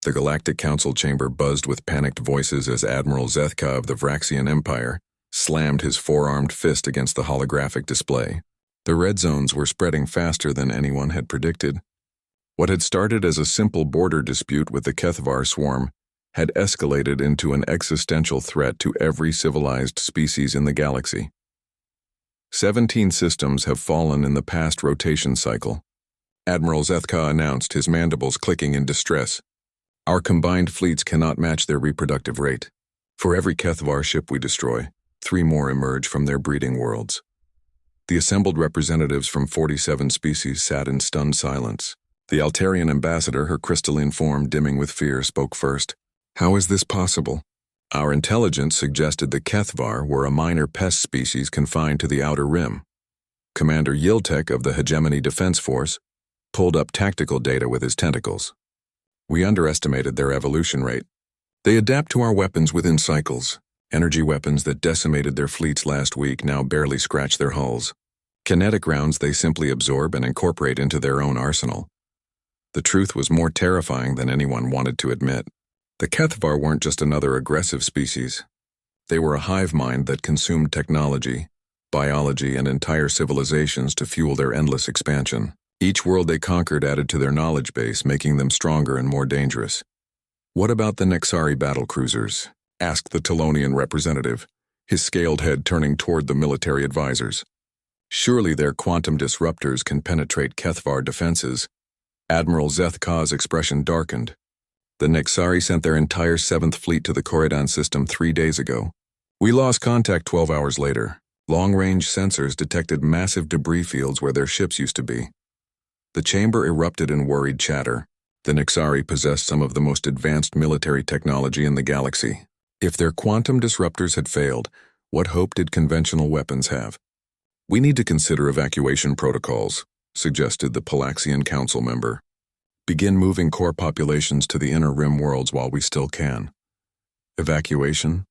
The Galactic Council chamber buzzed with panicked voices as Admiral Zethka of the Vraxian Empire slammed his four-armed fist against the holographic display. The red zones were spreading faster than anyone had predicted. What had started as a simple border dispute with the Kethvar swarm had escalated into an existential threat to every civilized species in the galaxy. 17 systems have fallen in the past rotation cycle. Admiral Zethka announced, his mandibles clicking in distress. Our combined fleets cannot match their reproductive rate. For every Kethvar ship we destroy, 3 more emerge from their breeding worlds. The assembled representatives from 47 species sat in stunned silence. The Altarian ambassador, her crystalline form dimming with fear, spoke first. How is this possible? Our intelligence suggested the Kethvar were a minor pest species confined to the outer rim. Commander Yiltek of the Hegemony Defense Force pulled up tactical data with his tentacles. We underestimated their evolution rate. They adapt to our weapons within cycles. Energy weapons that decimated their fleets last week now barely scratch their hulls. Kinetic rounds they simply absorb and incorporate into their own arsenal. The truth was more terrifying than anyone wanted to admit. The Kethvar weren't just another aggressive species. They were a hive mind that consumed technology, biology, and entire civilizations to fuel their endless expansion. Each world they conquered added to their knowledge base, making them stronger and more dangerous. What about the Nexari battlecruisers? Asked the Telonian representative, his scaled head turning toward the military advisors. Surely their quantum disruptors can penetrate Kethvar defenses. Admiral Zethka's expression darkened. The Nexari sent their entire 7th Fleet to the Corridon system 3 days ago. We lost contact 12 hours later. Long-range sensors detected massive debris fields where their ships used to be. The chamber erupted in worried chatter. The Nexari possessed some of the most advanced military technology in the galaxy. If their quantum disruptors had failed, what hope did conventional weapons have? We need to consider evacuation protocols, suggested the Palaxian Council member. Begin moving core populations to the inner rim worlds while we still can. Evacuation?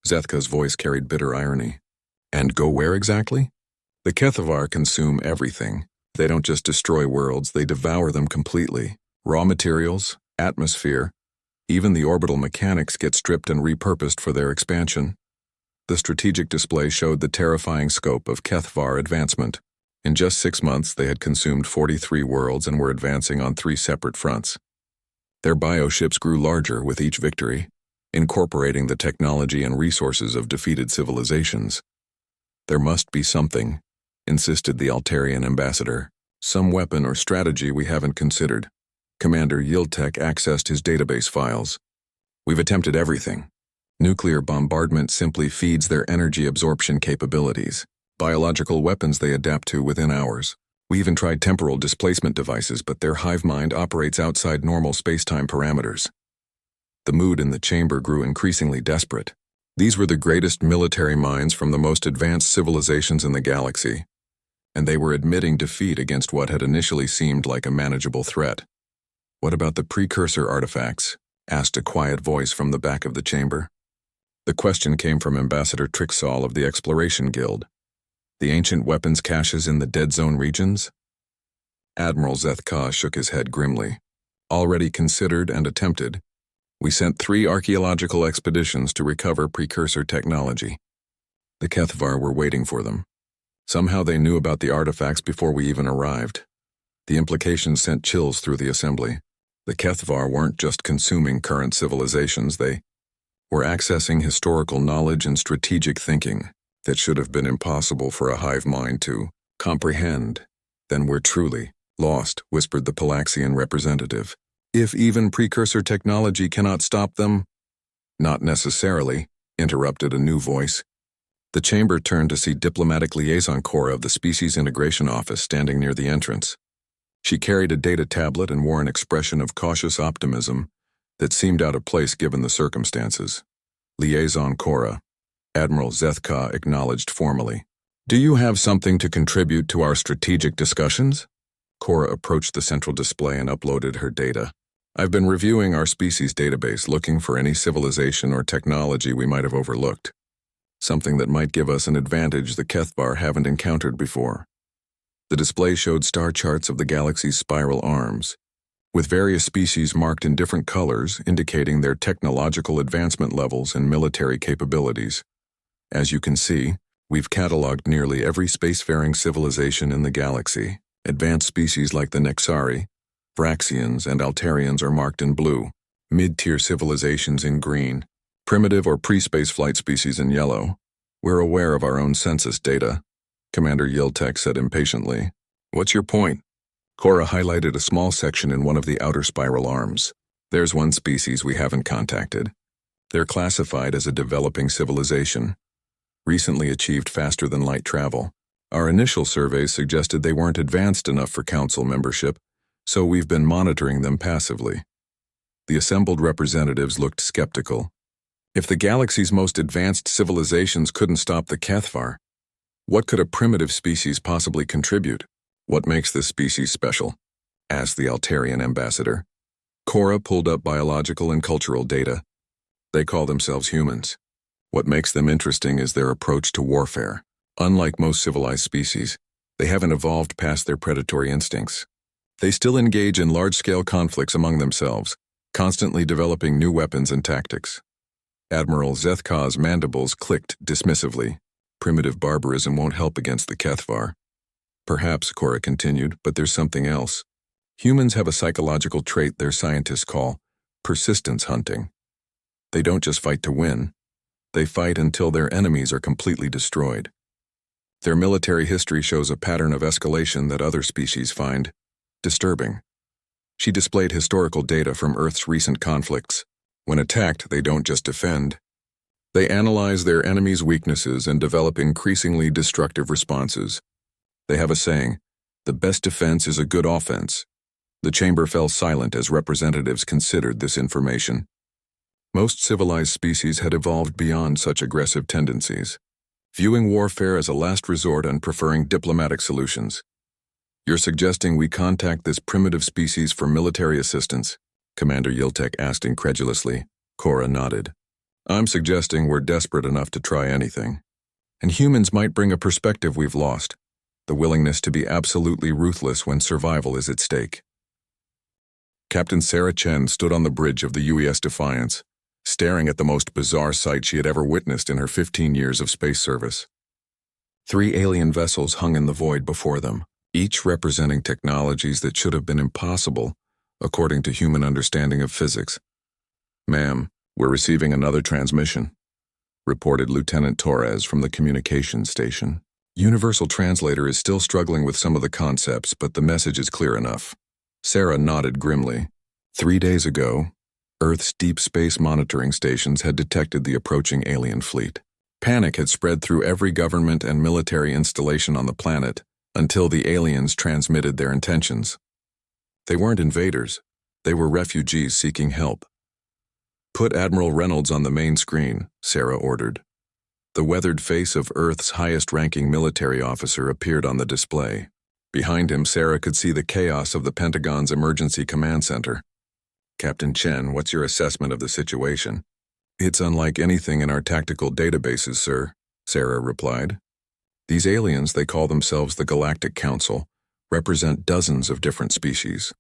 Zethka's voice carried bitter irony. And go where exactly? The Kethvar consume everything. They don't just destroy worlds, they devour them completely. Raw materials, atmosphere, even the orbital mechanics get stripped and repurposed for their expansion. The strategic display showed the terrifying scope of Kethvar advancement. In just 6 months, they had consumed 43 worlds and were advancing on 3 separate fronts. Their bioships grew larger with each victory, incorporating the technology and resources of defeated civilizations. There must be something, insisted the Altarian ambassador. Some weapon or strategy we haven't considered. Commander Yiltek accessed his database files. We've attempted everything. Nuclear bombardment simply feeds their energy absorption capabilities. Biological weapons they adapt to within hours. We even tried temporal displacement devices, but their hive mind operates outside normal space-time parameters. The mood in the chamber grew increasingly desperate. These were the greatest military minds from the most advanced civilizations in the galaxy, and they were admitting defeat against what had initially seemed like a manageable threat. What about the precursor artifacts? Asked a quiet voice from the back of the chamber. The question came from Ambassador Trixall of the Exploration Guild. The ancient weapons caches in the Dead Zone regions? Admiral Zethka shook his head grimly. Already considered and attempted. We sent 3 archaeological expeditions to recover precursor technology. The Kethvar were waiting for them. Somehow they knew about the artifacts before we even arrived. The implications sent chills through the assembly. The Kethvar weren't just consuming current civilizations, they were accessing historical knowledge and strategic thinking that should have been impossible for a hive mind to comprehend. Then we're truly lost, whispered the Palaxian representative. If even precursor technology cannot stop them? Not necessarily, interrupted a new voice. The chamber turned to see Diplomatic Liaison Corps of the Species Integration Office standing near the entrance. She carried a data tablet and wore an expression of cautious optimism that seemed out of place given the circumstances. Liaison Corps, Admiral Zethka acknowledged formally. Do you have something to contribute to our strategic discussions? Cora approached the central display and uploaded her data. I've been reviewing our species database, looking for any civilization or technology we might have overlooked. Something that might give us an advantage the Kethvar haven't encountered before. The display showed star charts of the galaxy's spiral arms, with various species marked in different colors indicating their technological advancement levels and military capabilities. As you can see, we've cataloged nearly every spacefaring civilization in the galaxy. Advanced species like the Nexari, Vraxians, and Altarians are marked in blue, mid-tier civilizations in green, primitive or pre-spaceflight species in yellow. We're aware of our own census data, Commander Yiltek said impatiently. What's your point? Cora highlighted a small section in one of the outer spiral arms. There's one species we haven't contacted. They're classified as a developing civilization. Recently achieved faster-than-light travel. Our initial surveys suggested they weren't advanced enough for Council membership, so we've been monitoring them passively. The assembled representatives looked skeptical. If the galaxy's most advanced civilizations couldn't stop the Kethvar, what could a primitive species possibly contribute? What makes this species special? Asked the Altarian ambassador. Cora pulled up biological and cultural data. They call themselves humans. What makes them interesting is their approach to warfare. Unlike most civilized species, they haven't evolved past their predatory instincts. They still engage in large-scale conflicts among themselves, constantly developing new weapons and tactics. Admiral Zethka's mandibles clicked dismissively. Primitive barbarism won't help against the Kethvar. Perhaps, Cora continued, but there's something else. Humans have a psychological trait their scientists call persistence hunting. They don't just fight to win. They fight until their enemies are completely destroyed. Their military history shows a pattern of escalation that other species find disturbing. She displayed historical data from Earth's recent conflicts. When attacked, they don't just defend. They analyze their enemies' weaknesses and develop increasingly destructive responses. They have a saying, the best defense is a good offense. The chamber fell silent as representatives considered this information. Most civilized species had evolved beyond such aggressive tendencies, viewing warfare as a last resort and preferring diplomatic solutions. You're suggesting we contact this primitive species for military assistance? Commander Yiltek asked incredulously. Cora nodded. I'm suggesting we're desperate enough to try anything. And humans might bring a perspective we've lost, the willingness to be absolutely ruthless when survival is at stake. Captain Sarah Chen stood on the bridge of the UES Defiance, staring at the most bizarre sight she had ever witnessed in her 15 years of space service. 3 alien vessels hung in the void before them, each representing technologies that should have been impossible, according to human understanding of physics. Ma'am, we're receiving another transmission, reported Lieutenant Torres from the communications station. Universal Translator is still struggling with some of the concepts, but the message is clear enough. Sarah nodded grimly. 3 days ago, Earth's deep space monitoring stations had detected the approaching alien fleet. Panic had spread through every government and military installation on the planet until the aliens transmitted their intentions. They weren't invaders. They were refugees seeking help. Put Admiral Reynolds on the main screen, Sarah ordered. The weathered face of Earth's highest-ranking military officer appeared on the display. Behind him, Sarah could see the chaos of the Pentagon's Emergency Command Center. Captain Chen, what's your assessment of the situation? It's unlike anything in our tactical databases, sir, Sarah replied. These aliens, they call themselves the Galactic Council, represent dozens of different species.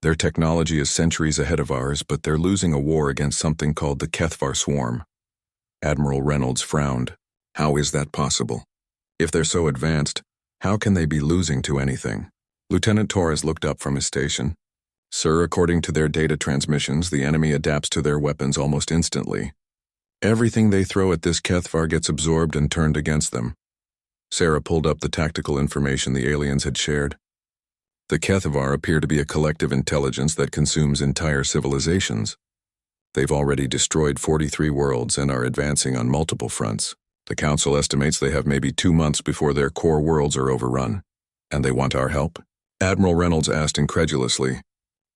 Their technology is centuries ahead of ours, but they're losing a war against something called the Kethvar Swarm. Admiral Reynolds frowned. How is that possible? If they're so advanced, how can they be losing to anything? Lieutenant Torres looked up from his station. Sir, according to their data transmissions, the enemy adapts to their weapons almost instantly. Everything they throw at this Kethvar gets absorbed and turned against them. Sarah pulled up the tactical information the aliens had shared. The Kethvar appear to be a collective intelligence that consumes entire civilizations. They've already destroyed 43 worlds and are advancing on multiple fronts. The Council estimates they have maybe 2 months before their core worlds are overrun. And they want our help? Admiral Reynolds asked incredulously.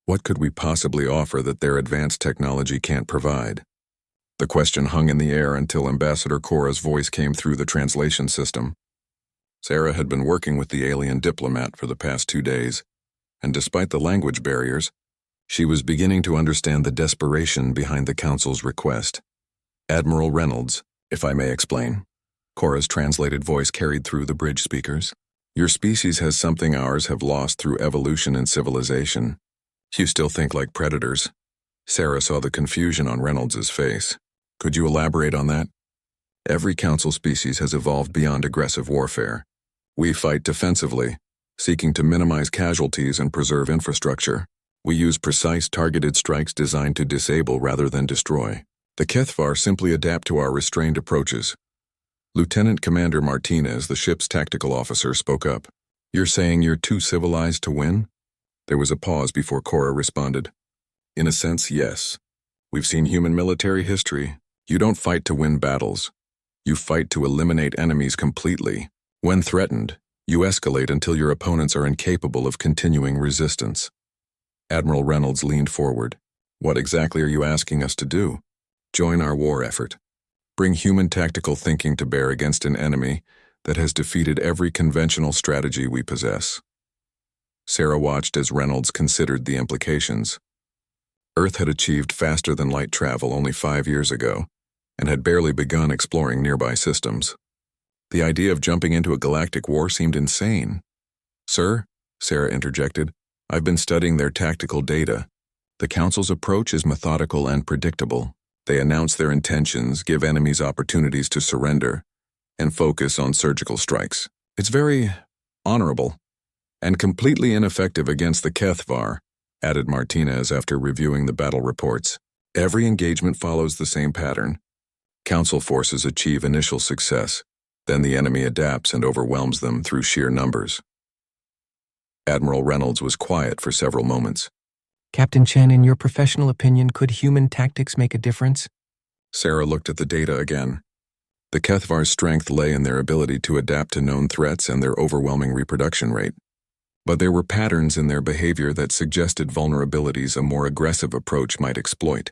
What could we possibly offer that their advanced technology can't provide? The question hung in the air until Ambassador Cora's voice came through the translation system. Sarah had been working with the alien diplomat for the past 2 days, and despite the language barriers, she was beginning to understand the desperation behind the Council's request. Admiral Reynolds, if I may explain. Cora's translated voice carried through the bridge speakers. Your species has something ours have lost through evolution and civilization. You still think like predators? Sarah saw the confusion on Reynolds's face. Could you elaborate on that? Every council species has evolved beyond aggressive warfare. We fight defensively, seeking to minimize casualties and preserve infrastructure. We use precise, targeted strikes designed to disable rather than destroy. The Kethvar simply adapt to our restrained approaches. Lieutenant Commander Martinez, the ship's tactical officer, spoke up. You're saying you're too civilized to win? There was a pause before Cora responded. In a sense, yes. We've seen human military history. You don't fight to win battles. You fight to eliminate enemies completely. When threatened, you escalate until your opponents are incapable of continuing resistance. Admiral Reynolds leaned forward. What exactly are you asking us to do? Join our war effort. Bring human tactical thinking to bear against an enemy that has defeated every conventional strategy we possess. Sarah watched as Reynolds considered the implications. Earth had achieved faster-than-light travel only 5 years ago, and had barely begun exploring nearby systems. The idea of jumping into a galactic war seemed insane. Sir, Sarah interjected, I've been studying their tactical data. The Council's approach is methodical and predictable. They announce their intentions, give enemies opportunities to surrender, and focus on surgical strikes. It's very honorable, and completely ineffective against the Kethvar, added Martinez after reviewing the battle reports. Every engagement follows the same pattern. Council forces achieve initial success, then the enemy adapts and overwhelms them through sheer numbers. Admiral Reynolds was quiet for several moments. Captain Chen, in your professional opinion, could human tactics make a difference? Sarah looked at the data again. The Kethvar's strength lay in their ability to adapt to known threats and their overwhelming reproduction rate. But there were patterns in their behavior that suggested vulnerabilities a more aggressive approach might exploit.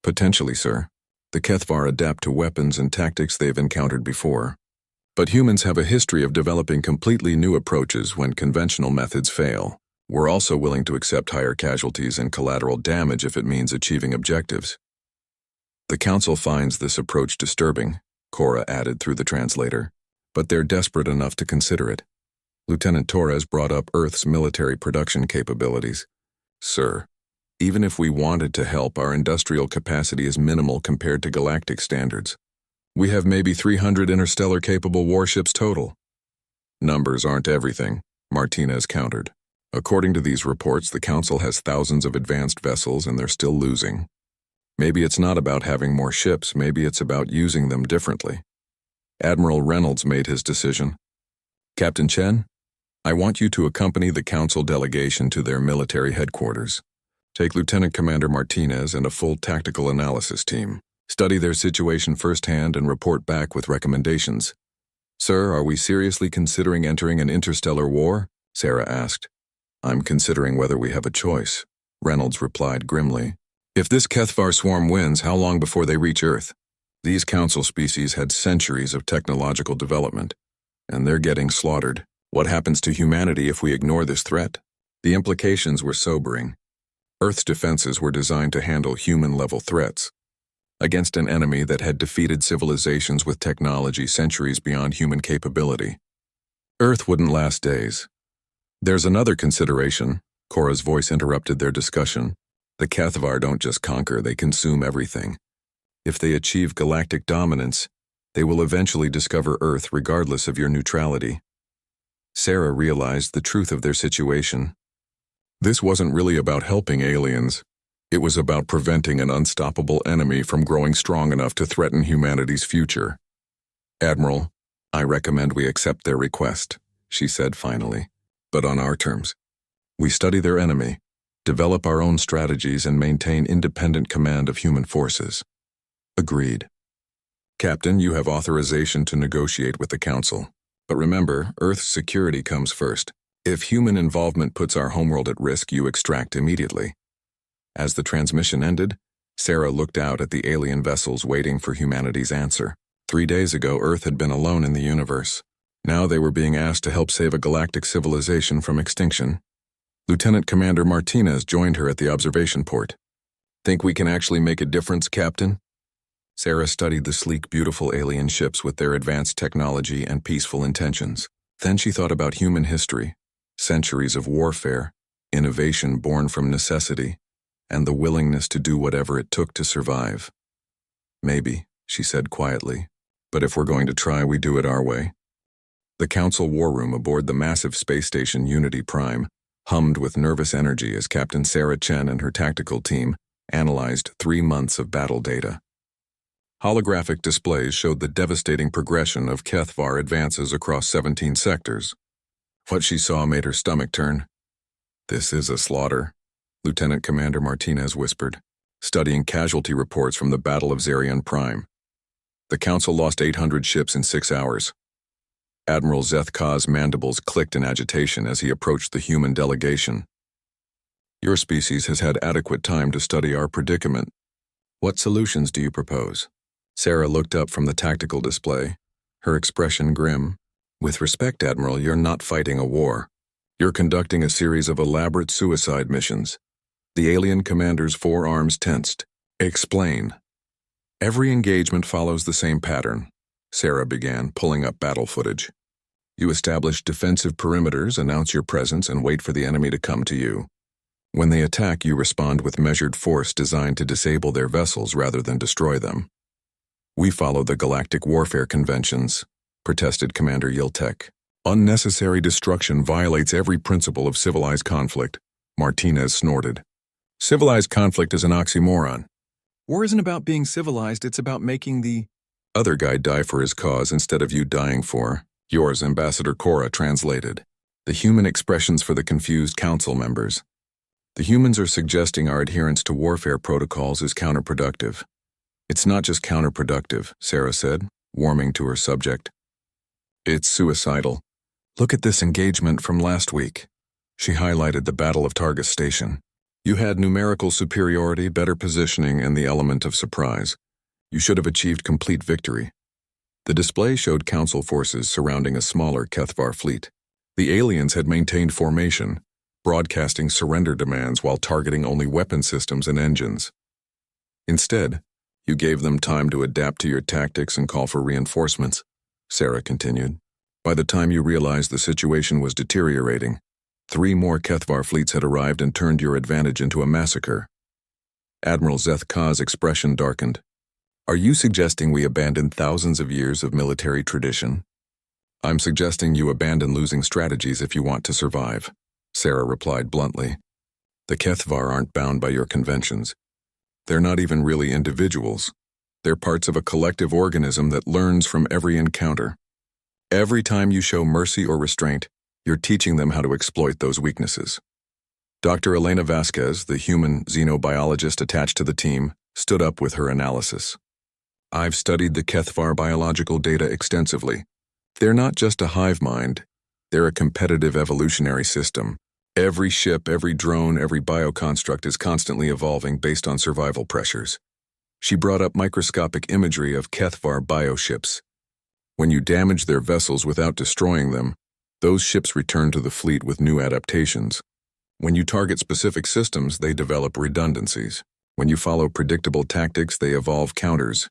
Potentially, sir. The Kethvar adapt to weapons and tactics they've encountered before. But humans have a history of developing completely new approaches when conventional methods fail. We're also willing to accept higher casualties and collateral damage if it means achieving objectives. The Council finds this approach disturbing, Cora added through the translator, but they're desperate enough to consider it. Lieutenant Torres brought up Earth's military production capabilities. Sir, even if we wanted to help, our industrial capacity is minimal compared to galactic standards. We have maybe 300 interstellar-capable warships total. Numbers aren't everything, Martinez countered. According to these reports, the Council has thousands of advanced vessels and they're still losing. Maybe it's not about having more ships, maybe it's about using them differently. Admiral Reynolds made his decision. Captain Chen, I want you to accompany the Council delegation to their military headquarters. Take Lieutenant Commander Martinez and a full tactical analysis team. Study their situation firsthand and report back with recommendations. Sir, are we seriously considering entering an interstellar war? Sarah asked. I'm considering whether we have a choice, Reynolds replied grimly. If this Kethvar swarm wins, how long before they reach Earth? These Council species had centuries of technological development, and they're getting slaughtered. What happens to humanity if we ignore this threat? The implications were sobering. Earth's defenses were designed to handle human-level threats, against an enemy that had defeated civilizations with technology centuries beyond human capability. Earth wouldn't last days. There's another consideration, Cora's voice interrupted their discussion. The Kethvar don't just conquer, they consume everything. If they achieve galactic dominance, they will eventually discover Earth regardless of your neutrality. Sarah realized the truth of their situation. This wasn't really about helping aliens. It was about preventing an unstoppable enemy from growing strong enough to threaten humanity's future. Admiral, I recommend we accept their request, she said finally, but on our terms. We study their enemy, develop our own strategies, and maintain independent command of human forces. Agreed. Captain, you have authorization to negotiate with the Council. But remember, Earth's security comes first. If human involvement puts our homeworld at risk, you extract immediately. As the transmission ended, Sarah looked out at the alien vessels waiting for humanity's answer. 3 days ago, Earth had been alone in the universe. Now they were being asked to help save a galactic civilization from extinction. Lieutenant Commander Martinez joined her at the observation port. Think we can actually make a difference, Captain? Sarah studied the sleek, beautiful alien ships with their advanced technology and peaceful intentions. Then she thought about human history, centuries of warfare, innovation born from necessity, and the willingness to do whatever it took to survive. Maybe, she said quietly, but if we're going to try, we do it our way. The Council war room aboard the massive space station Unity Prime hummed with nervous energy as Captain Sarah Chen and her tactical team analyzed 3 months of battle data. Holographic displays showed the devastating progression of Kethvar advances across 17 sectors. What she saw made her stomach turn. "This is a slaughter," Lieutenant Commander Martinez whispered, studying casualty reports from the Battle of Zarian Prime. The Council lost 800 ships in 6 hours. Admiral Zethka's mandibles clicked in agitation as he approached the human delegation. "Your species has had adequate time to study our predicament. What solutions do you propose?" Sarah looked up from the tactical display, her expression grim. "With respect, Admiral, you're not fighting a war. You're conducting a series of elaborate suicide missions." The alien commander's forearms tensed. "Explain." "Every engagement follows the same pattern," Sarah began, pulling up battle footage. "You establish defensive perimeters, announce your presence, and wait for the enemy to come to you. When they attack, you respond with measured force designed to disable their vessels rather than destroy them. We follow the galactic warfare conventions," protested Commander Yiltek. "Unnecessary destruction violates every principle of civilized conflict," Martinez snorted. "Civilized conflict is an oxymoron. War isn't about being civilized, it's about making the other guy die for his cause instead of you dying for yours," Ambassador Cora translated. The human expressions for the confused council members. "The humans are suggesting our adherence to warfare protocols is counterproductive." "It's not just counterproductive," Sarah said, warming to her subject. "It's suicidal. Look at this engagement from last week." She highlighted the Battle of Targus Station. "You had numerical superiority, better positioning, and the element of surprise. You should have achieved complete victory." The display showed Council forces surrounding a smaller Kethvar fleet. The aliens had maintained formation, broadcasting surrender demands while targeting only weapon systems and engines. "Instead, you gave them time to adapt to your tactics and call for reinforcements," Sarah continued. "By the time you realized the situation was deteriorating, 3 more Kethvar fleets had arrived and turned your advantage into a massacre." Admiral Zethka's expression darkened. "Are you suggesting we abandon thousands of years of military tradition?" "I'm suggesting you abandon losing strategies if you want to survive," Sarah replied bluntly. "The Kethvar aren't bound by your conventions. They're not even really individuals. They're parts of a collective organism that learns from every encounter. Every time you show mercy or restraint, you're teaching them how to exploit those weaknesses." Dr. Elena Vasquez, the human xenobiologist attached to the team, stood up with her analysis. "I've studied the Kethvar biological data extensively. They're not just a hive mind. They're a competitive evolutionary system. Every ship, every drone, every bioconstruct is constantly evolving based on survival pressures." She brought up microscopic imagery of Kethvar bioships. "When you damage their vessels without destroying them, those ships return to the fleet with new adaptations. When you target specific systems, they develop redundancies. When you follow predictable tactics, they evolve counters."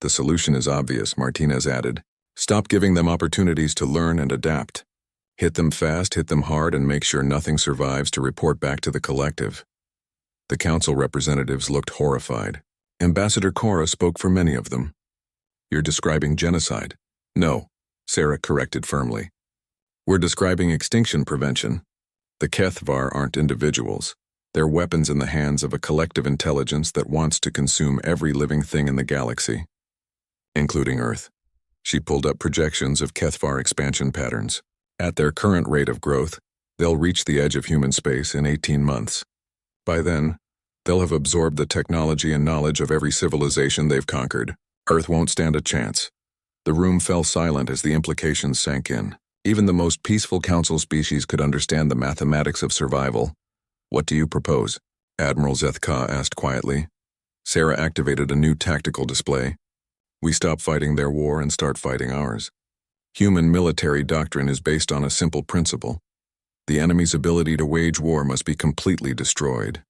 "The solution is obvious," Martinez added. "Stop giving them opportunities to learn and adapt. Hit them fast, hit them hard, and make sure nothing survives to report back to the collective." The council representatives looked horrified. Ambassador Cora spoke for many of them. "You're describing genocide." "No," Sarah corrected firmly. "We're describing extinction prevention. The Kethvar aren't individuals. They're weapons in the hands of a collective intelligence that wants to consume every living thing in the galaxy, including Earth." She pulled up projections of Kethvar expansion patterns. At their current rate of growth, they'll reach the edge of human space in 18 months. By then, they'll have absorbed the technology and knowledge of every civilization they've conquered. Earth won't stand a chance. The room fell silent as the implications sank in. Even the most peaceful council species could understand the mathematics of survival. "What do you propose?" Admiral Zethka asked quietly. Sarah activated a new tactical display. "We stop fighting their war and start fighting ours. Human military doctrine is based on a simple principle. The enemy's ability to wage war must be completely destroyed.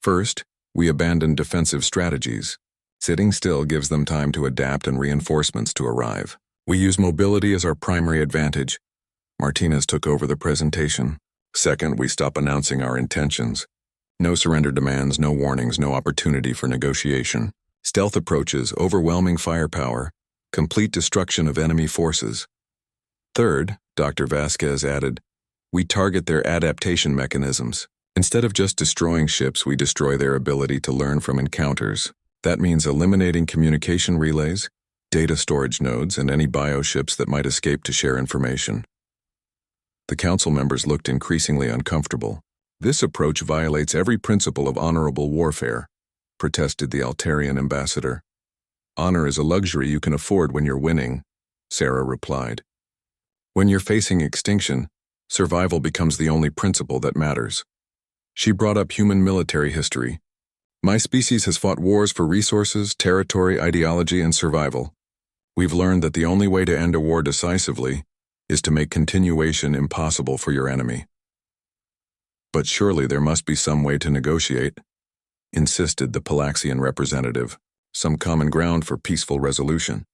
First, we abandon defensive strategies. Sitting still gives them time to adapt and reinforcements to arrive. We use mobility as our primary advantage." Martinez took over the presentation. Second, we stop announcing our intentions. No surrender demands, no warnings, no opportunity for negotiation. Stealth approaches, overwhelming firepower, complete destruction of enemy forces. Third, Dr. Vasquez added, we target their adaptation mechanisms. Instead of just destroying ships, we destroy their ability to learn from encounters. That means eliminating communication relays, data storage nodes, and any bioships that might escape to share information. The council members looked increasingly uncomfortable. This approach violates every principle of honorable warfare, protested the Altarian ambassador. Honor is a luxury you can afford when you're winning, Sarah replied. When you're facing extinction, survival becomes the only principle that matters. She brought up human military history. My species has fought wars for resources, territory, ideology, and survival. We've learned that the only way to end a war decisively is to make continuation impossible for your enemy. But surely there must be some way to negotiate, insisted the Palaxian representative, some common ground for peaceful resolution.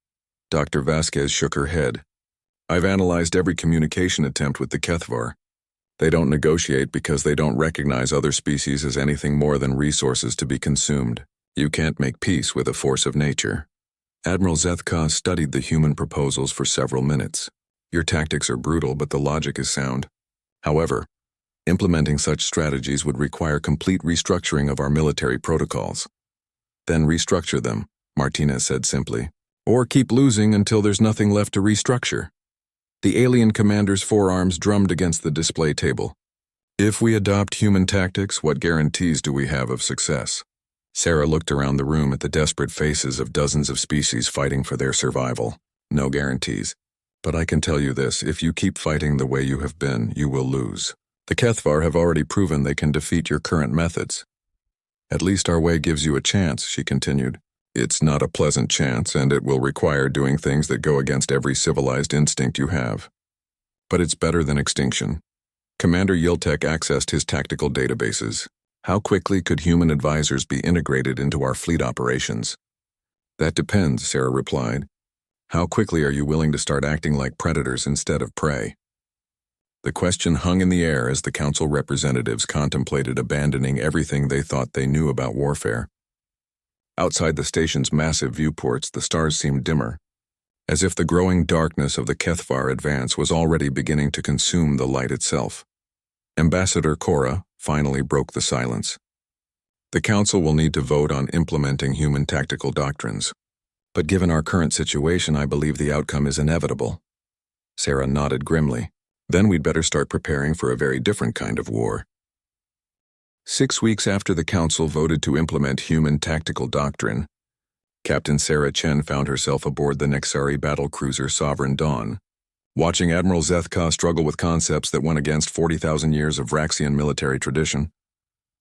Dr. Vasquez shook her head. I've analyzed every communication attempt with the Kethvar. They don't negotiate because they don't recognize other species as anything more than resources to be consumed. You can't make peace with a force of nature. Admiral Zethka studied the human proposals for several minutes. Your tactics are brutal, but the logic is sound. However, implementing such strategies would require complete restructuring of our military protocols. Then restructure them, Martinez said simply. Or keep losing until there's nothing left to restructure. The alien commander's forearms drummed against the display table. If we adopt human tactics, what guarantees do we have of success? Sarah looked around the room at the desperate faces of dozens of species fighting for their survival. No guarantees. But I can tell you this, if you keep fighting the way you have been, you will lose. The Kethvar have already proven they can defeat your current methods. At least our way gives you a chance, she continued. It's not a pleasant chance, and it will require doing things that go against every civilized instinct you have. But it's better than extinction. Commander Yiltek accessed his tactical databases. How quickly could human advisors be integrated into our fleet operations? That depends, Sarah replied. How quickly are you willing to start acting like predators instead of prey? The question hung in the air as the council representatives contemplated abandoning everything they thought they knew about warfare. Outside the station's massive viewports, the stars seemed dimmer, as if the growing darkness of the Kethvar advance was already beginning to consume the light itself. Ambassador Cora finally broke the silence. The council will need to vote on implementing human tactical doctrines. But given our current situation, I believe the outcome is inevitable. Sarah nodded grimly. Then we'd better start preparing for a very different kind of war. 6 weeks after the council voted to implement human tactical doctrine, Captain Sarah Chen found herself aboard the Nexari battlecruiser Sovereign Dawn, watching Admiral Zethka struggle with concepts that went against 40,000 years of Vraxian military tradition.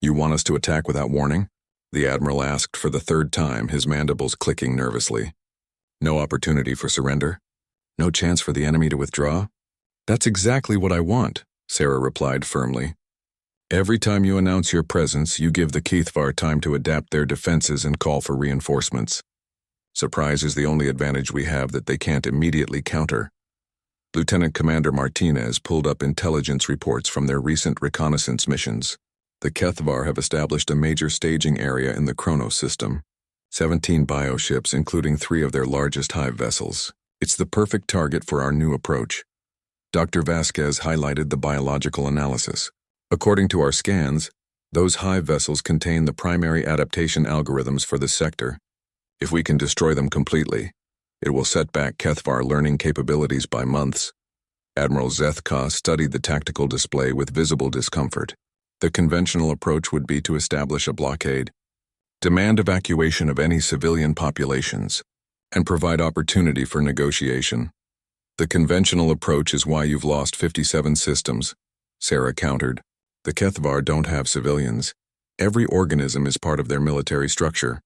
You want us to attack without warning? The Admiral asked for the third time, his mandibles clicking nervously. No opportunity for surrender? No chance for the enemy to withdraw? That's exactly what I want, Sarah replied firmly. Every time you announce your presence, you give the Kethvar time to adapt their defenses and call for reinforcements. Surprise is the only advantage we have that they can't immediately counter. Lieutenant Commander Martinez pulled up intelligence reports from their recent reconnaissance missions. The Kethvar have established a major staging area in the Chronos system. 17 bioships, including 3 of their largest hive vessels. It's the perfect target for our new approach. Dr. Vasquez highlighted the biological analysis. According to our scans, those hive vessels contain the primary adaptation algorithms for the sector. If we can destroy them completely, it will set back Kethvar learning capabilities by months. Admiral Zethka studied the tactical display with visible discomfort. The conventional approach would be to establish a blockade, demand evacuation of any civilian populations, and provide opportunity for negotiation. The conventional approach is why you've lost 57 systems, Sarah countered. The Kethvar don't have civilians. Every organism is part of their military structure.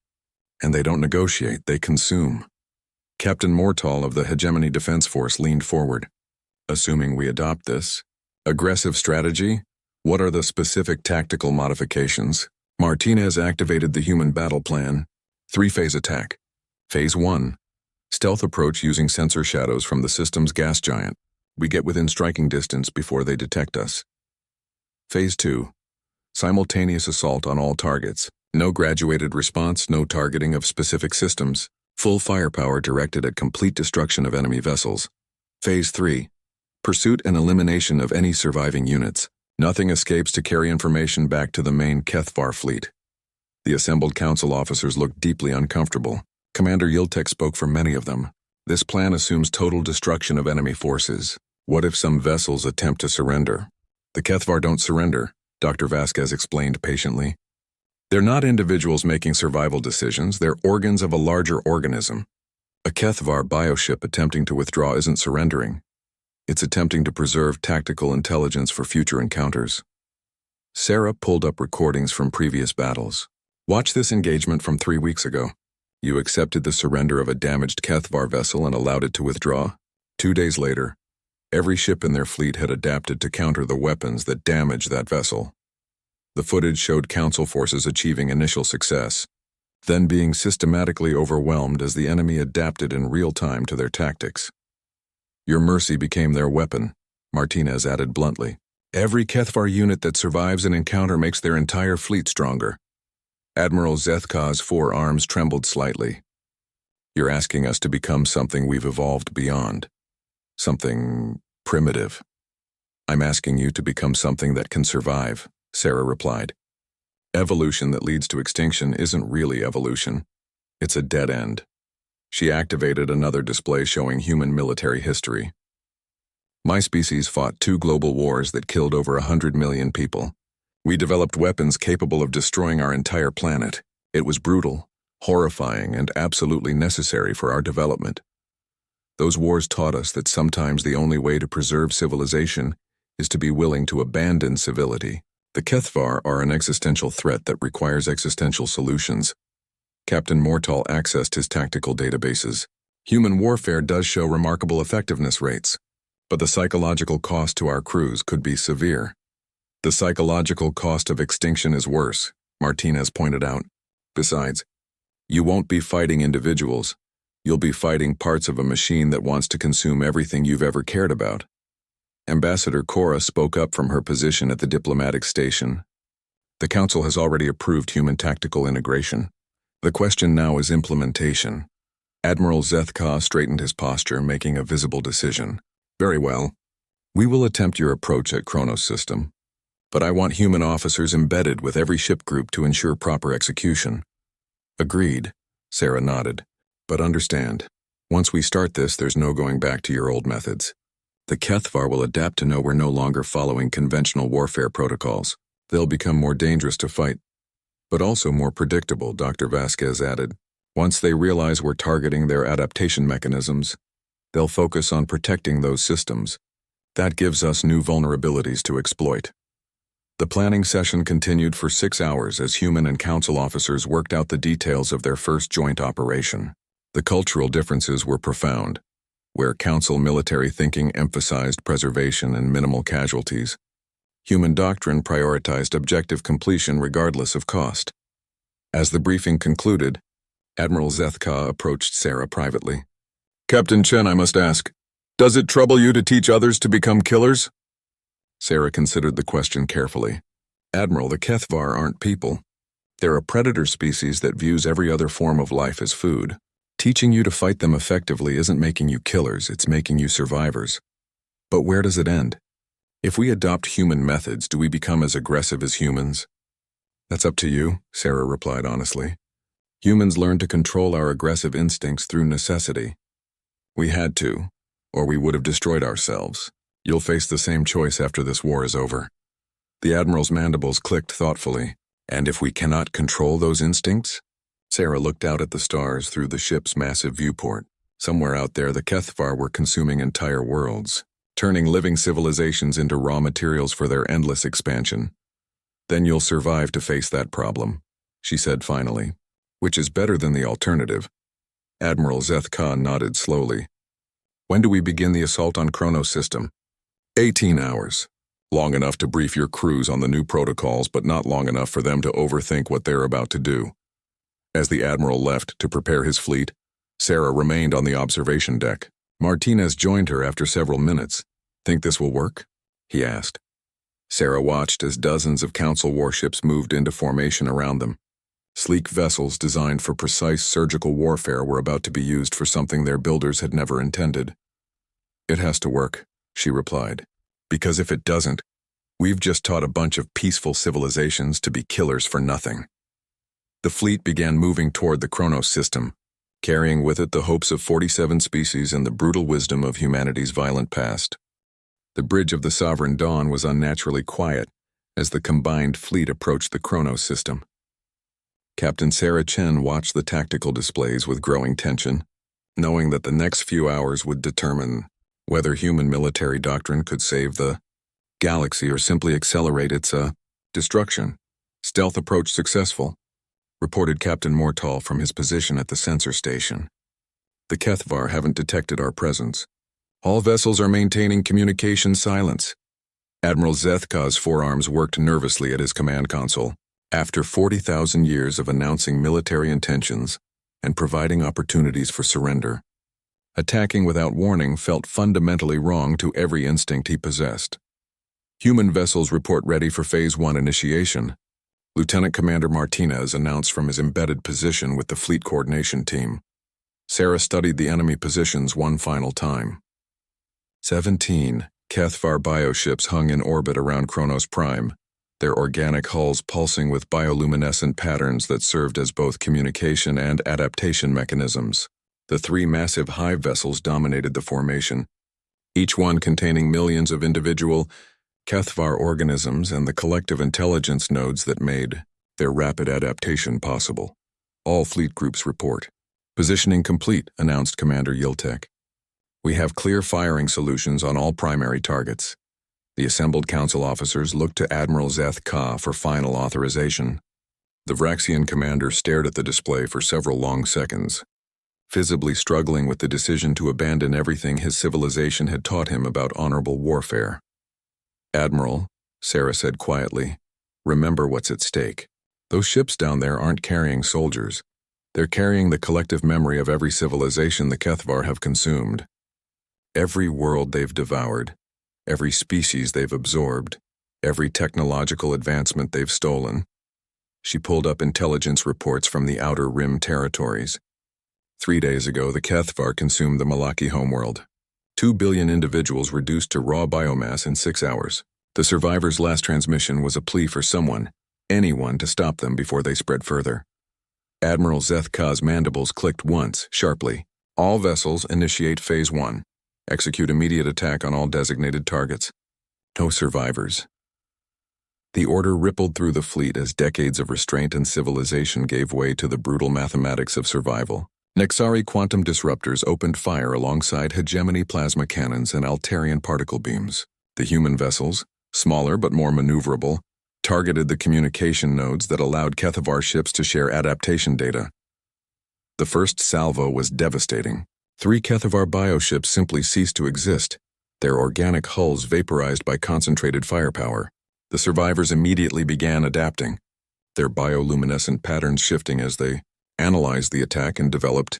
And they don't negotiate, they consume. Captain Mortal of the Hegemony Defense Force leaned forward. Assuming we adopt this aggressive strategy, what are the specific tactical modifications? Martinez activated the human battle plan. 3-phase attack. Phase 1. Stealth approach using sensor shadows from the system's gas giant. We get within striking distance before they detect us. Phase 2. Simultaneous assault on all targets. No graduated response, no targeting of specific systems. Full firepower directed at complete destruction of enemy vessels. Phase 3. Pursuit and elimination of any surviving units. Nothing escapes to carry information back to the main Kethvar fleet. The assembled council officers looked deeply uncomfortable. Commander Yiltek spoke for many of them. This plan assumes total destruction of enemy forces. What if some vessels attempt to surrender? The Kethvar don't surrender, Dr. Vasquez explained patiently. They're not individuals making survival decisions, they're organs of a larger organism. A Kethvar bioship attempting to withdraw isn't surrendering. It's attempting to preserve tactical intelligence for future encounters. Sarah pulled up recordings from previous battles. Watch this engagement from 3 weeks ago. You accepted the surrender of a damaged Kethvar vessel and allowed it to withdraw. 2 days later, every ship in their fleet had adapted to counter the weapons that damaged that vessel. The footage showed council forces achieving initial success, then being systematically overwhelmed as the enemy adapted in real time to their tactics. Your mercy became their weapon, Martinez added bluntly. Every Kethvar unit that survives an encounter makes their entire fleet stronger. Admiral Zethka's 4 arms trembled slightly. You're asking us to become something we've evolved beyond. Something primitive. I'm asking you to become something that can survive, Sarah replied. Evolution that leads to extinction isn't really evolution. It's a dead end. She activated another display showing human military history. My species fought 2 global wars that killed over 100 million people. We developed weapons capable of destroying our entire planet. It was brutal, horrifying, and absolutely necessary for our development. Those wars taught us that sometimes the only way to preserve civilization is to be willing to abandon civility. The Kethvar are an existential threat that requires existential solutions. Captain Mortal accessed his tactical databases. Human warfare does show remarkable effectiveness rates, but the psychological cost to our crews could be severe. The psychological cost of extinction is worse, Martinez pointed out. Besides, you won't be fighting individuals. You'll be fighting parts of a machine that wants to consume everything you've ever cared about. Ambassador Cora spoke up from her position at the diplomatic station. The Council has already approved human tactical integration. The question now is implementation. Admiral Zethka straightened his posture, making a visible decision. Very well. We will attempt your approach at Kronos system, but I want human officers embedded with every ship group to ensure proper execution. Agreed, Sarah nodded. But understand, once we start this, there's no going back to your old methods. The Kethvar will adapt to know we're no longer following conventional warfare protocols. They'll become more dangerous to fight, but also more predictable, Dr. Vasquez added. Once they realize we're targeting their adaptation mechanisms, they'll focus on protecting those systems. That gives us new vulnerabilities to exploit. The planning session continued for 6 hours as human and council officers worked out the details of their first joint operation. The cultural differences were profound. Where council military thinking emphasized preservation and minimal casualties, human doctrine prioritized objective completion regardless of cost. As the briefing concluded, Admiral Zethka approached Sarah privately. Captain Chen, I must ask, does it trouble you to teach others to become killers? Sarah considered the question carefully. Admiral, the Kethvar aren't people. They're a predator species that views every other form of life as food. Teaching you to fight them effectively isn't making you killers, it's making you survivors. But where does it end? If we adopt human methods, do we become as aggressive as humans? That's up to you, Sarah replied honestly. Humans learn to control our aggressive instincts through necessity. We had to, or we would have destroyed ourselves. You'll face the same choice after this war is over. The Admiral's mandibles clicked thoughtfully. And if we cannot control those instincts? Sarah looked out at the stars through the ship's massive viewport. Somewhere out there, the Kethvar were consuming entire worlds, turning living civilizations into raw materials for their endless expansion. Then you'll survive to face that problem, she said finally, which is better than the alternative. Admiral Zethka nodded slowly. When do we begin the assault on Kronos system? 18 hours. Long enough to brief your crews on the new protocols, but not long enough for them to overthink what they're about to do. As the Admiral left to prepare his fleet, Sarah remained on the observation deck. Martinez joined her after several minutes. Think this will work? He asked. Sarah watched as dozens of Council warships moved into formation around them. Sleek vessels designed for precise surgical warfare were about to be used for something their builders had never intended. "It has to work," she replied, "because if it doesn't, we've just taught a bunch of peaceful civilizations to be killers for nothing." The fleet began moving toward the Chronos system, carrying with it the hopes of 47 species and the brutal wisdom of humanity's violent past. The bridge of the Sovereign Dawn was unnaturally quiet as the combined fleet approached the Chronos system. Captain Sarah Chen watched the tactical displays with growing tension, knowing that the next few hours would determine whether human military doctrine could save the galaxy or simply accelerate its destruction. "Stealth approach successful," reported Captain Mortal from his position at the sensor station. "The Kethvar haven't detected our presence. All vessels are maintaining communication silence." Admiral Zethka's forearms worked nervously at his command console. After 40,000 years of announcing military intentions and providing opportunities for surrender, attacking without warning felt fundamentally wrong to every instinct he possessed. "Human vessels report ready for Phase 1 initiation," Lieutenant Commander Martinez announced from his embedded position with the fleet coordination team. Sarah studied the enemy positions one final time. 17 Kethvar bioships hung in orbit around Kronos Prime, their organic hulls pulsing with bioluminescent patterns that served as both communication and adaptation mechanisms. The three massive hive vessels dominated the formation, each one containing millions of individual Kethvar organisms and the collective intelligence nodes that made their rapid adaptation possible. "All fleet groups report. Positioning complete," announced Commander Yiltek. "We have clear firing solutions on all primary targets." The assembled council officers looked to Admiral Zethka for final authorization. The Vraxian commander stared at the display for several long seconds, visibly struggling with the decision to abandon everything his civilization had taught him about honorable warfare. "Admiral," Sarah said quietly, "remember what's at stake. Those ships down there aren't carrying soldiers. They're carrying the collective memory of every civilization the Kethvar have consumed. Every world they've devoured, every species they've absorbed, every technological advancement they've stolen." She pulled up intelligence reports from the Outer Rim territories. 3 days ago, the Kethvar consumed the Malaki homeworld. 2 billion individuals reduced to raw biomass in 6 hours. The survivors' last transmission was a plea for someone, anyone, to stop them before they spread further. Admiral Zethka's mandibles clicked once, sharply. "All vessels initiate Phase 1. Execute immediate attack on all designated targets. No survivors." The order rippled through the fleet as decades of restraint and civilization gave way to the brutal mathematics of survival. Nexari quantum disruptors opened fire alongside hegemony plasma cannons and Altarian particle beams. The human vessels, smaller but more maneuverable, targeted the communication nodes that allowed Kethvar ships to share adaptation data. The first salvo was devastating. 3 Kethvar bioships simply ceased to exist, their organic hulls vaporized by concentrated firepower. The survivors immediately began adapting, their bioluminescent patterns shifting as they analyzed the attack and developed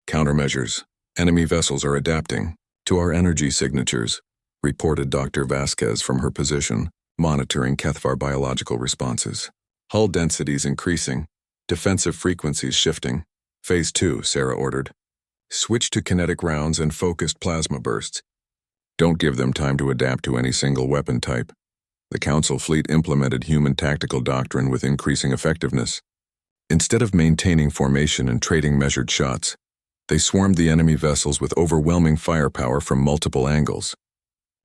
countermeasures. "Enemy vessels are adapting to our energy signatures," reported Dr. Vasquez from her position, monitoring Kethvar biological responses. "Hull densities increasing, defensive frequencies shifting." "Phase 2, Sarah ordered. "Switch to kinetic rounds and focused plasma bursts. Don't give them time to adapt to any single weapon type." The Council fleet implemented human tactical doctrine with increasing effectiveness. Instead of maintaining formation and trading measured shots, they swarmed the enemy vessels with overwhelming firepower from multiple angles.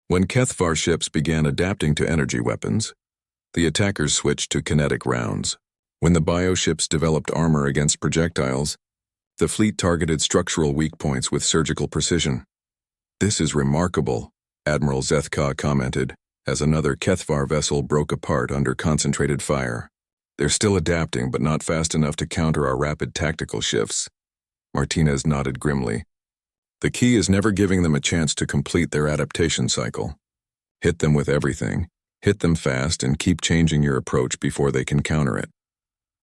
When Kethvar ships began adapting to energy weapons, the attackers switched to kinetic rounds. When the bioships developed armor against projectiles, the fleet targeted structural weak points with surgical precision. "This is remarkable," Admiral Zethka commented, as another Kethvar vessel broke apart under concentrated fire. "They're still adapting, but not fast enough to counter our rapid tactical shifts." Martinez nodded grimly. "The key is never giving them a chance to complete their adaptation cycle. Hit them with everything, hit them fast, and keep changing your approach before they can counter it."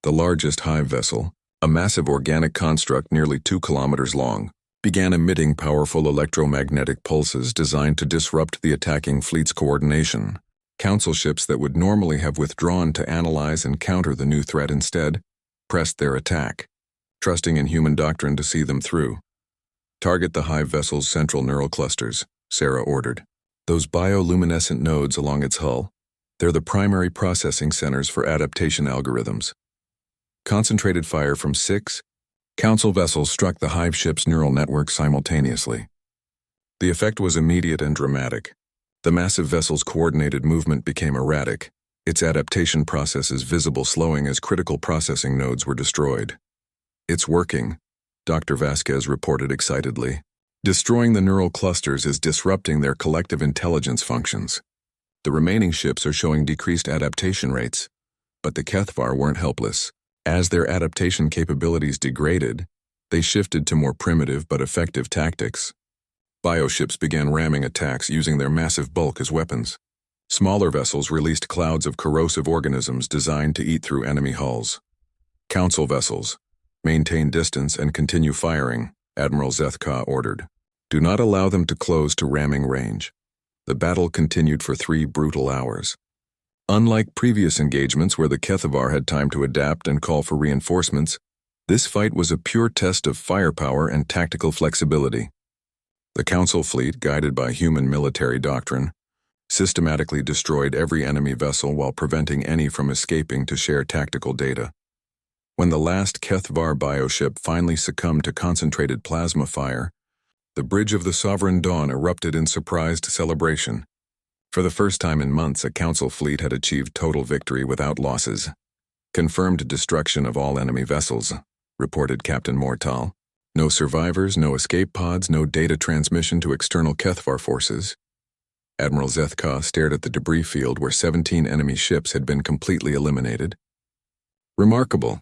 The largest hive vessel, a massive organic construct nearly 2 kilometers long, began emitting powerful electromagnetic pulses designed to disrupt the attacking fleet's coordination. Council ships that would normally have withdrawn to analyze and counter the new threat instead pressed their attack, trusting in human doctrine to see them through. Target the hive vessel's central neural clusters, Sarah ordered. Those bioluminescent nodes along its hull, they're the primary processing centers for adaptation algorithms. Concentrated fire from 6 Council vessels struck the hive ship's neural network simultaneously. The effect was immediate and dramatic. The massive vessel's coordinated movement became erratic, its adaptation processes visible slowing as critical processing nodes were destroyed. "It's working," Dr. Vasquez reported excitedly. "Destroying the neural clusters is disrupting their collective intelligence functions. The remaining ships are showing decreased adaptation rates, but the Kethvar weren't helpless. As their adaptation capabilities degraded, they shifted to more primitive but effective tactics. Bioships began ramming attacks using their massive bulk as weapons. Smaller vessels released clouds of corrosive organisms designed to eat through enemy hulls. Council vessels, maintain distance and continue firing, Admiral Zethka ordered. Do not allow them to close to ramming range. The battle continued for 3 brutal hours. Unlike previous engagements where the Kethvar had time to adapt and call for reinforcements, this fight was a pure test of firepower and tactical flexibility. The Council fleet, guided by human military doctrine, systematically destroyed every enemy vessel while preventing any from escaping to share tactical data. When the last Kethvar bioship finally succumbed to concentrated plasma fire, the bridge of the Sovereign Dawn erupted in surprised celebration. For the first time in months, a Council fleet had achieved total victory without losses. Confirmed destruction of all enemy vessels, reported Captain Mortal. No survivors, no escape pods, no data transmission to external Kethvar forces. Admiral Zethka stared at the debris field where 17 enemy ships had been completely eliminated. Remarkable.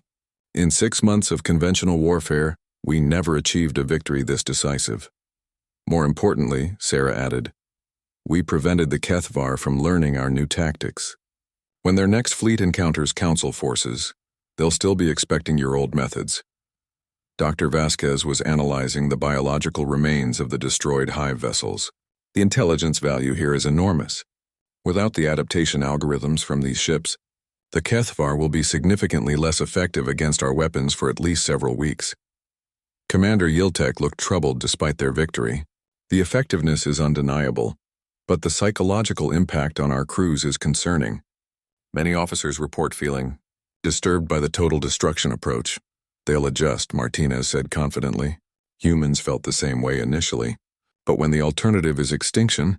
In 6 months of conventional warfare, we never achieved a victory this decisive. More importantly, Sarah added, we prevented the Kethvar from learning our new tactics. When their next fleet encounters Council forces, they'll still be expecting your old methods. Dr. Vasquez was analyzing the biological remains of the destroyed hive vessels. The intelligence value here is enormous. Without the adaptation algorithms from these ships, the Kethvar will be significantly less effective against our weapons for at least several weeks. Commander Yiltek looked troubled despite their victory. The effectiveness is undeniable, but the psychological impact on our crews is concerning. Many officers report feeling disturbed by the total destruction approach. They'll adjust, Martinez said confidently. Humans felt the same way initially, but when the alternative is extinction,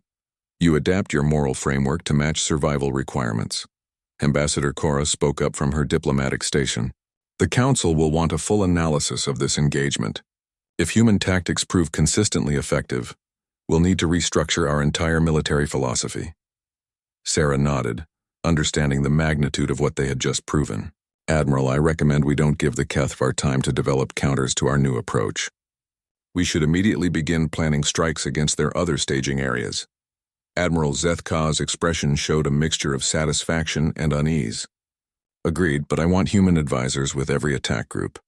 you adapt your moral framework to match survival requirements. Ambassador Cora spoke up from her diplomatic station. The Council will want a full analysis of this engagement. If human tactics prove consistently effective, we'll need to restructure our entire military philosophy. Sarah nodded, understanding the magnitude of what they had just proven. Admiral, I recommend we don't give the Kethvar time to develop counters to our new approach. We should immediately begin planning strikes against their other staging areas. Admiral Zethka's expression showed a mixture of satisfaction and unease. Agreed, but I want human advisors with every attack group.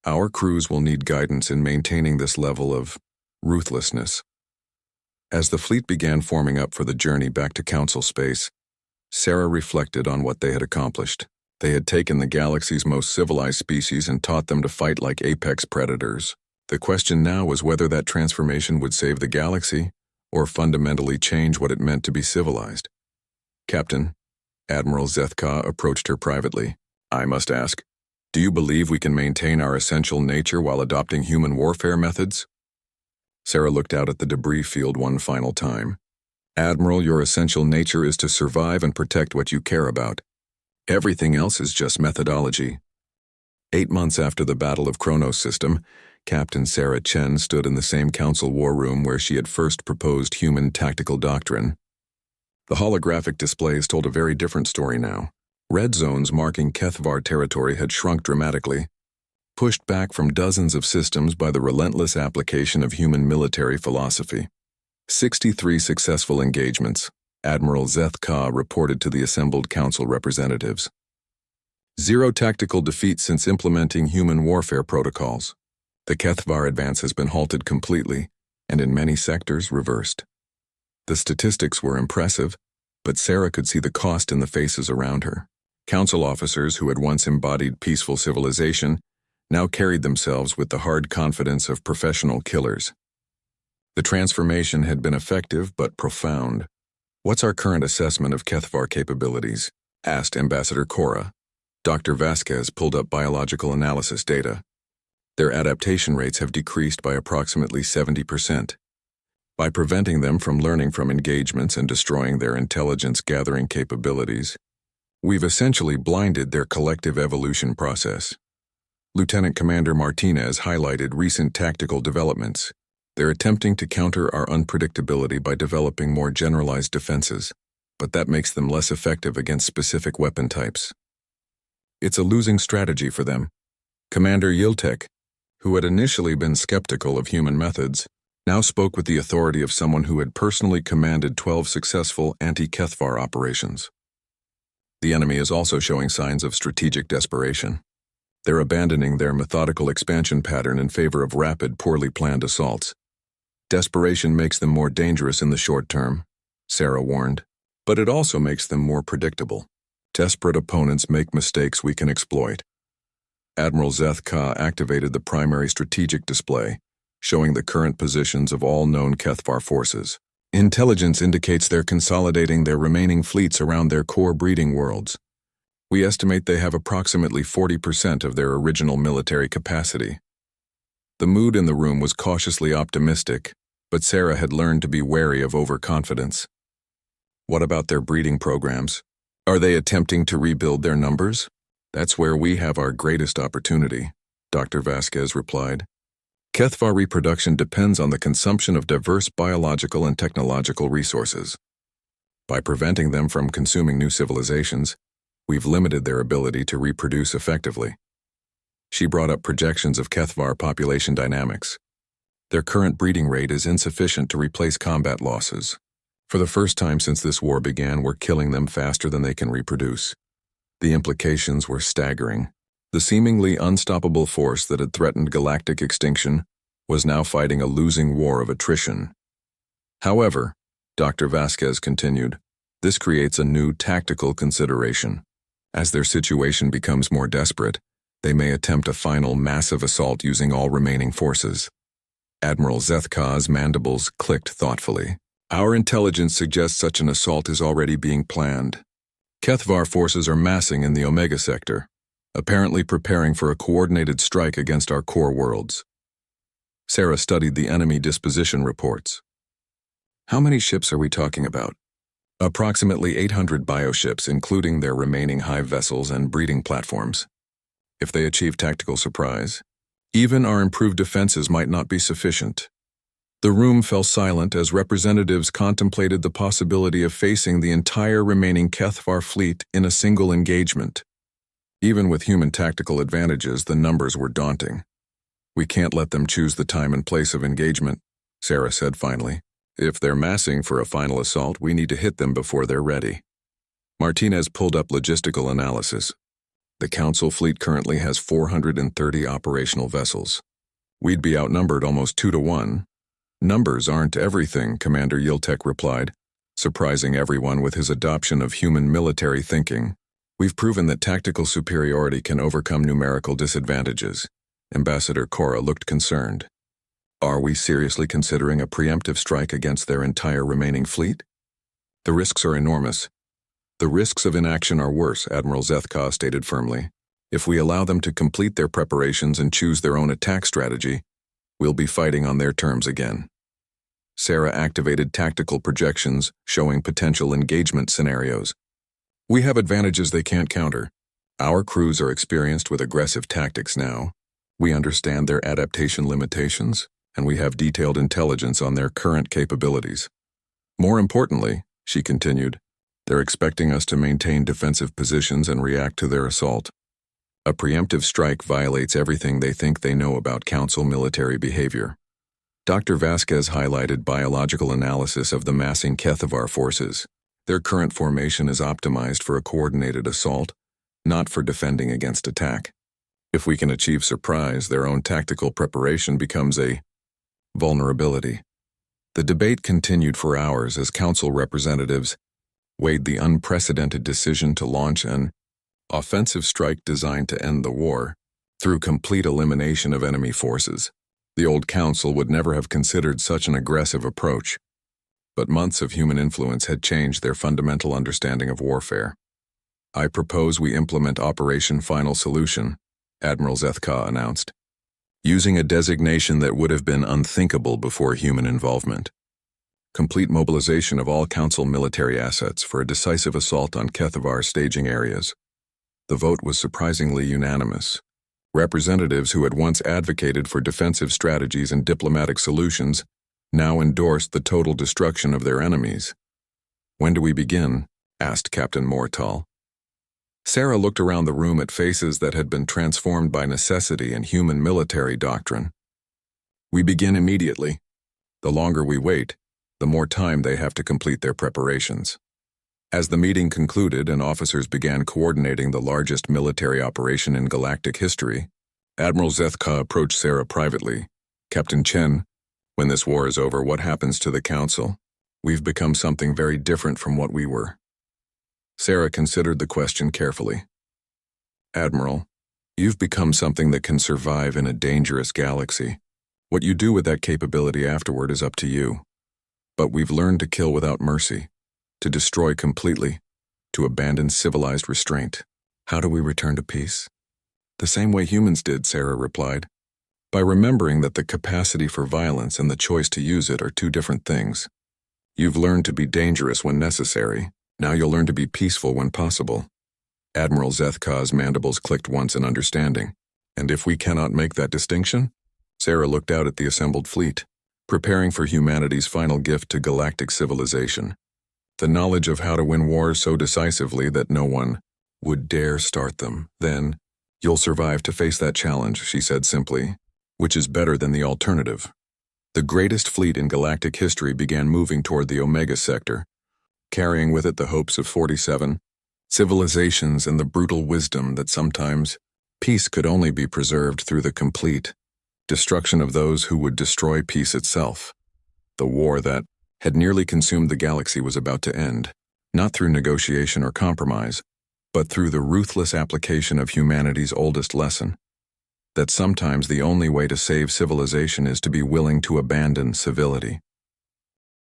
Our crews will need guidance in maintaining this level of ruthlessness. As the fleet began forming up for the journey back to Council space, Sarah reflected on what they had accomplished. They had taken the galaxy's most civilized species and taught them to fight like apex predators. The question now was whether that transformation would save the galaxy or fundamentally change what it meant to be civilized. Captain, Admiral Zethka approached her privately. I must ask, do you believe we can maintain our essential nature while adopting human warfare methods? Sarah looked out at the debris field one final time. Admiral, your essential nature is to survive and protect what you care about. Everything else is just methodology. 8 months after the Battle of Kronos System, Captain Sarah Chen stood in the same Council war room where she had first proposed human tactical doctrine. The holographic displays told a very different story now. Red zones marking Kethvar territory had shrunk dramatically, pushed back from dozens of systems by the relentless application of human military philosophy. 63 successful engagements, Admiral Zethka reported to the assembled Council representatives. 0 tactical defeats since implementing human warfare protocols. The Kethvar advance has been halted completely, and in many sectors reversed. The statistics were impressive, but Sarah could see the cost in the faces around her. Council officers who had once embodied peaceful civilization now carried themselves with the hard confidence of professional killers. The transformation had been effective but profound. "What's our current assessment of Kethvar capabilities?" asked Ambassador Cora. Dr. Vasquez pulled up biological analysis data. Their adaptation rates have decreased by approximately 70%. By preventing them from learning from engagements and destroying their intelligence-gathering capabilities, we've essentially blinded their collective evolution process. Lieutenant Commander Martinez highlighted recent tactical developments. They're attempting to counter our unpredictability by developing more generalized defenses, but that makes them less effective against specific weapon types. It's a losing strategy for them. Commander Yiltek, who had initially been skeptical of human methods, now spoke with the authority of someone who had personally commanded 12 successful anti-Kethvar operations. The enemy is also showing signs of strategic desperation. They're abandoning their methodical expansion pattern in favor of rapid, poorly planned assaults. Desperation makes them more dangerous in the short term, Sarah warned, but it also makes them more predictable. Desperate opponents make mistakes we can exploit. Admiral Zeth-Ka activated the primary strategic display, showing the current positions of all known Kethvar forces. Intelligence indicates they're consolidating their remaining fleets around their core breeding worlds. We estimate they have approximately 40% of their original military capacity. The mood in the room was cautiously optimistic, but Sarah had learned to be wary of overconfidence. What about their breeding programs? Are they attempting to rebuild their numbers? That's where we have our greatest opportunity, Dr. Vasquez replied. Kethvar reproduction depends on the consumption of diverse biological and technological resources. By preventing them from consuming new civilizations, we've limited their ability to reproduce effectively. She brought up projections of Kethvar population dynamics. Their current breeding rate is insufficient to replace combat losses. For the first time since this war began, we're killing them faster than they can reproduce. The implications were staggering. The seemingly unstoppable force that had threatened galactic extinction was now fighting a losing war of attrition. However, Dr. Vasquez continued, this creates a new tactical consideration. As their situation becomes more desperate, they may attempt a final massive assault using all remaining forces. Admiral Zeth-Ka's mandibles clicked thoughtfully. Our intelligence suggests such an assault is already being planned. Kethvar forces are massing in the Omega sector, apparently preparing for a coordinated strike against our core worlds. Sarah studied the enemy disposition reports. How many ships are we talking about? Approximately 800 bioships, including their remaining hive vessels and breeding platforms. If they achieve tactical surprise, even our improved defenses might not be sufficient. The room fell silent as representatives contemplated the possibility of facing the entire remaining Kethvar fleet in a single engagement. Even with human tactical advantages, the numbers were daunting. We can't let them choose the time and place of engagement, Sarah said finally. If they're massing for a final assault, we need to hit them before they're ready. Martinez pulled up logistical analysis. The Council fleet currently has 430 operational vessels. We'd be outnumbered almost 2-to-1. Numbers aren't everything, Commander Yiltek replied, surprising everyone with his adoption of human military thinking. We've proven that tactical superiority can overcome numerical disadvantages. Ambassador Cora looked concerned. Are we seriously considering a preemptive strike against their entire remaining fleet? The risks are enormous. The risks of inaction are worse, Admiral Zeth-Ka stated firmly. If we allow them to complete their preparations and choose their own attack strategy, we'll be fighting on their terms again. Sarah activated tactical projections showing potential engagement scenarios. We have advantages they can't counter. Our crews are experienced with aggressive tactics now. We understand their adaptation limitations, and we have detailed intelligence on their current capabilities. More importantly, she continued, they're expecting us to maintain defensive positions and react to their assault. A preemptive strike violates everything they think they know about Council military behavior. Dr. Vasquez highlighted biological analysis of the massing Kethvar forces. Their current formation is optimized for a coordinated assault, not for defending against attack. If we can achieve surprise, their own tactical preparation becomes a vulnerability. The debate continued for hours as Council representatives weighed the unprecedented decision to launch an offensive strike designed to end the war through complete elimination of enemy forces. The old council would never have considered such an aggressive approach, but months of human influence had changed their fundamental understanding of warfare. "I propose we implement Operation Final Solution," Admiral Zethka announced, using a designation that would have been unthinkable before human involvement. "Complete mobilization of all council military assets for a decisive assault on Kethavar staging areas." The vote was surprisingly unanimous. Representatives who had once advocated for defensive strategies and diplomatic solutions now endorsed the total destruction of their enemies. "When do we begin?" asked Captain Mortal. Sarah looked around the room at faces that had been transformed by necessity and human military doctrine. "We begin immediately. The longer we wait, the more time they have to complete their preparations." As the meeting concluded and officers began coordinating the largest military operation in galactic history, Admiral Zethka approached Sarah privately. "Captain Chen, when this war is over, what happens to the Council? We've become something very different from what we were." Sarah considered the question carefully. "Admiral, you've become something that can survive in a dangerous galaxy. What you do with that capability afterward is up to you. But we've learned to kill without mercy, to destroy completely, to abandon civilized restraint. How do we return to peace?" "The same way humans did," Sarah replied. "By remembering that the capacity for violence and the choice to use it are two different things. You've learned to be dangerous when necessary. Now you'll learn to be peaceful when possible." Admiral Zethka's mandibles clicked once in understanding. "And if we cannot make that distinction?" Sarah looked out at the assembled fleet, preparing for humanity's final gift to galactic civilization. The knowledge of how to win wars so decisively that no one would dare start them. "Then, you'll survive to face that challenge," she said simply, "which is better than the alternative." The greatest fleet in galactic history began moving toward the Omega Sector, carrying with it the hopes of 47 civilizations and the brutal wisdom that sometimes peace could only be preserved through the complete destruction of those who would destroy peace itself. The war that had nearly consumed the galaxy was about to end, not through negotiation or compromise, but through the ruthless application of humanity's oldest lesson, that sometimes the only way to save civilization is to be willing to abandon civility.